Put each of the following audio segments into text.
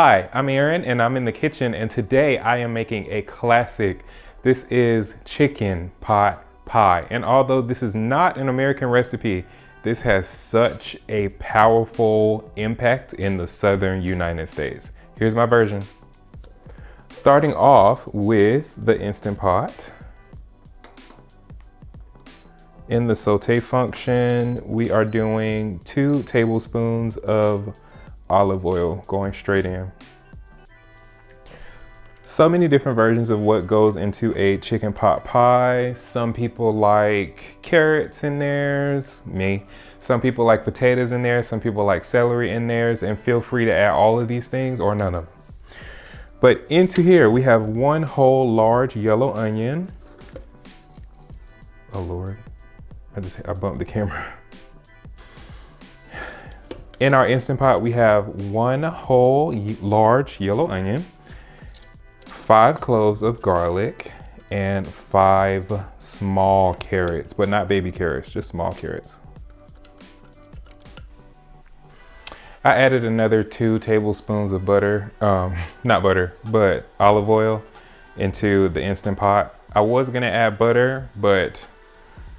Hi, I'm Aaron and I'm in the kitchen, and today I am making a classic. This is chicken pot pie. And although this is not an American recipe, this has such a powerful impact in the southern United States. Here's my version. Starting off with the Instant Pot. In the saute function, we are doing 2 tablespoons of olive oil going straight in. So many different versions of what goes into a chicken pot pie. Some people like carrots in theirs, me. Some people like potatoes in there, some people like celery in theirs, and feel free to add all of these things or none of them. But into here, we have 1 whole large yellow onion. Oh Lord, I bumped the camera. In our Instant Pot, we have 1 whole large yellow onion, 5 cloves of garlic, and 5 small carrots, but not baby carrots, just small carrots. I added another 2 tablespoons of butter, not butter, but olive oil into the Instant Pot. I was gonna add butter, but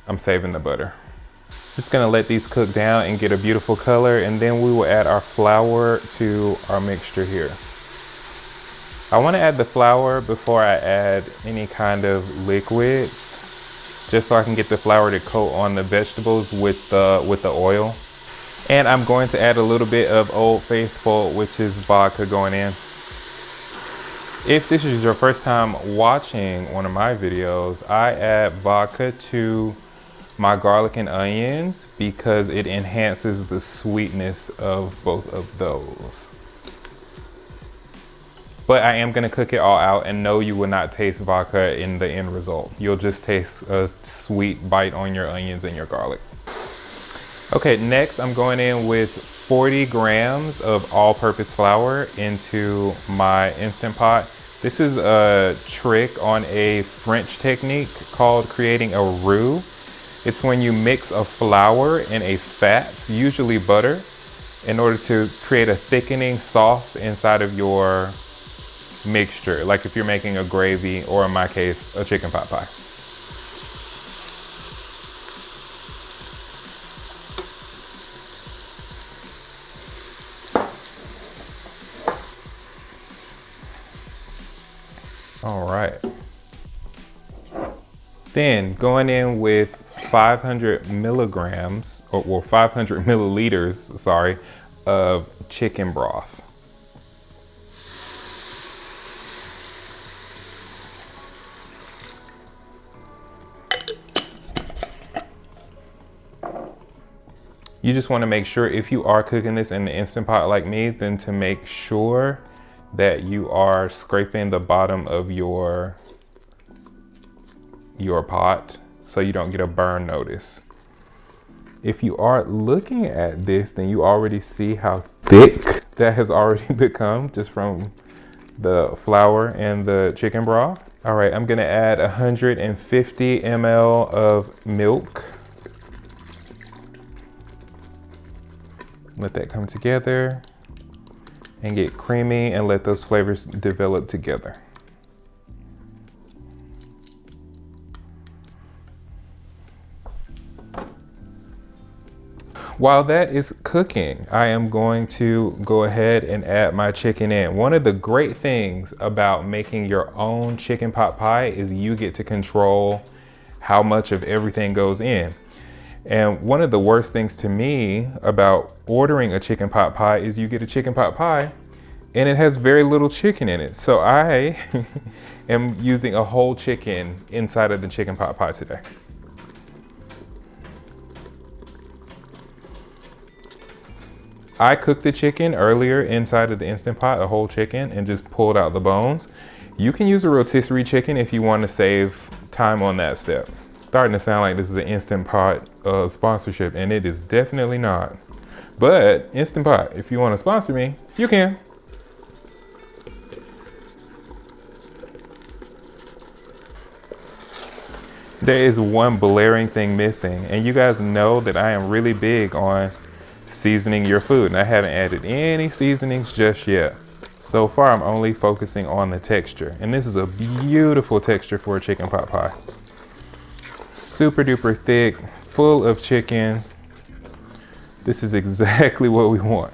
I'm saving the butter. Just gonna let these cook down and get a beautiful color, and then we will add our flour to our mixture here. I wanna add the flour before I add any kind of liquids, just so I can get the flour to coat on the vegetables with the oil. And I'm going to add a little bit of Old Faithful, which is vodka, going in. If this is your first time watching one of my videos, I add vodka to my garlic and onions because it enhances the sweetness of both of those. But I am gonna cook it all out, and no, you will not taste vodka in the end result. You'll just taste a sweet bite on your onions and your garlic. Okay, next I'm going in with 40 grams of all-purpose flour into my Instant Pot. This is a trick on a French technique called creating a roux. It's when you mix a flour and a fat, usually butter, in order to create a thickening sauce inside of your mixture, like if you're making a gravy, or in my case, a chicken pot pie. All right. Then going in with 500 milligrams, or 500 milliliters, sorry, of chicken broth. You just want to make sure, if you are cooking this in the Instant Pot like me, then to make sure that you are scraping the bottom of your pot so you don't get a burn notice. If you are looking at this, then you already see how thick that has already become just from the flour and the chicken broth. All right, I'm gonna add 150 ml of milk. Let that come together and get creamy, and let those flavors develop together. While that is cooking, I am going to go ahead and add my chicken in. One of the great things about making your own chicken pot pie is you get to control how much of everything goes in. And one of the worst things to me about ordering a chicken pot pie is you get a chicken pot pie and it has very little chicken in it. So I am using a whole chicken inside of the chicken pot pie today. I cooked the chicken earlier inside of the Instant Pot, a whole chicken, and just pulled out the bones. You can use a rotisserie chicken if you want to save time on that step. Starting to sound like this is an Instant Pot sponsorship, and it is definitely not. But Instant Pot, if you want to sponsor me, you can. There is one blaring thing missing, and you guys know that I am really big on seasoning your food, and I haven't added any seasonings just yet. So far, I'm only focusing on the texture. And this is a beautiful texture for a chicken pot pie. Super duper thick, full of chicken. This is exactly what we want.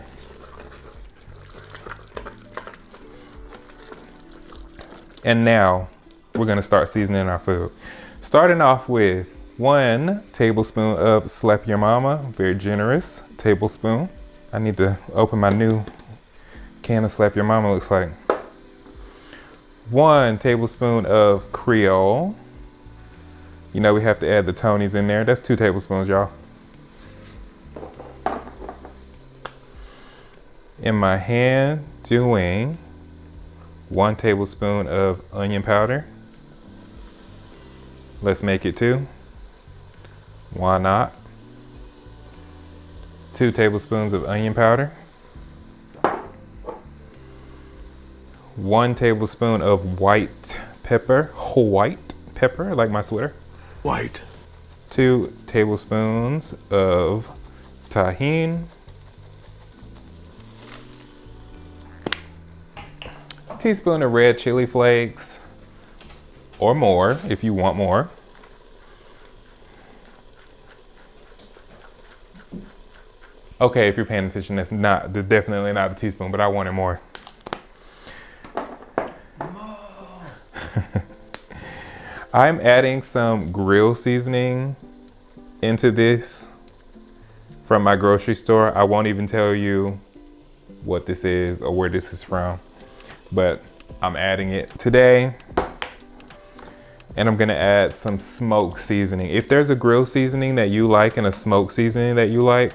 And now we're gonna start seasoning our food. Starting off with 1 tablespoon of Slap Your Mama, very generous tablespoon. I need to open my new can of Slap Your Mama, looks like. 1 tablespoon of Creole. You know we have to add the Tonys in there. That's 2 tablespoons, y'all. In my hand, doing 1 tablespoon of onion powder. Let's make it 2. Why not? 2 tablespoons of onion powder. 1 tablespoon of white pepper, like my sweater. White. 2 tablespoons of tahini. A teaspoon of red chili flakes, or more if you want more. Okay, if you're paying attention, that's definitely not a teaspoon, but I wanted more. I'm adding some grill seasoning into this from my grocery store. I won't even tell you what this is or where this is from, but I'm adding it today. And I'm gonna add some smoke seasoning. If there's a grill seasoning that you like and a smoke seasoning that you like,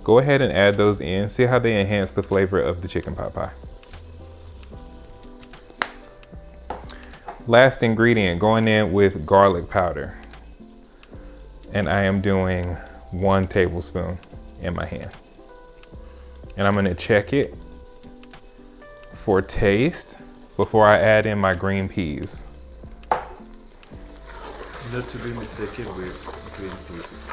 go ahead and add those in. See how they enhance the flavor of the chicken pot pie. Last ingredient, going in with garlic powder. And I am doing 1 tablespoon in my hand. And I'm gonna check it for taste before I add in my green peas. Not to be mistaken with green peas.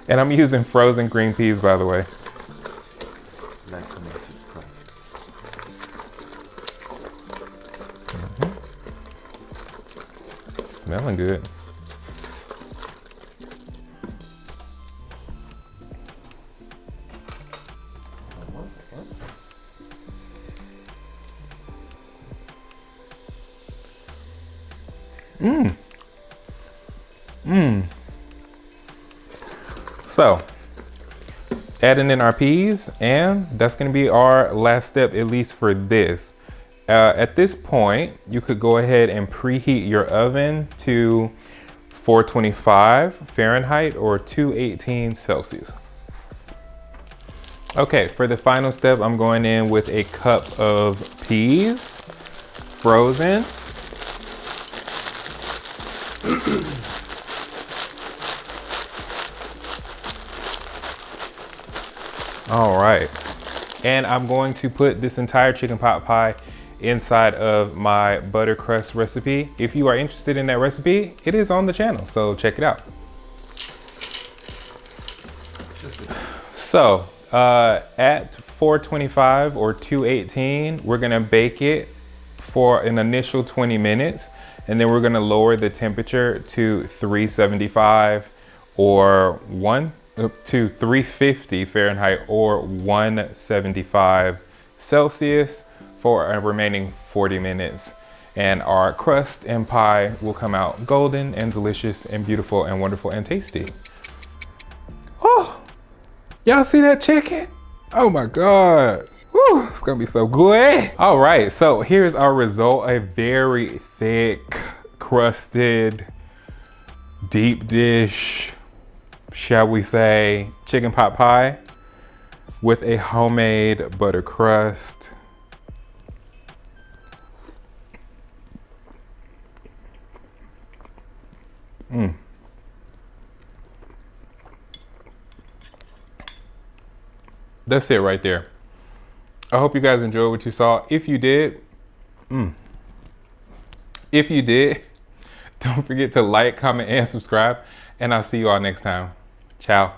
And I'm using frozen green peas, by the way. Like and subscribe. Smelling good. So, adding in our peas, and that's gonna be our last step, at least for this. At this point, you could go ahead and preheat your oven to 425 Fahrenheit or 218 Celsius. Okay, for the final step, I'm going in with a cup of peas, frozen. All right, and I'm going to put this entire chicken pot pie inside of my butter crust recipe. If you are interested in that recipe, it is on the channel, so check it out. So at 425 or 218, we're gonna bake it for an initial 20 minutes, and then we're gonna lower the temperature to 375 or to 350 Fahrenheit or 175 Celsius for a remaining 40 minutes. And our crust and pie will come out golden and delicious and beautiful and wonderful and tasty. Oh, y'all see that chicken? Oh my God. Woo, it's gonna be so good. All right, so here's our result. A very thick, crusted, deep dish, shall we say, chicken pot pie with a homemade butter crust. That's it right there. I hope you guys enjoyed what you saw. If you did, don't forget to like, comment, and subscribe. And I'll see you all next time. Ciao.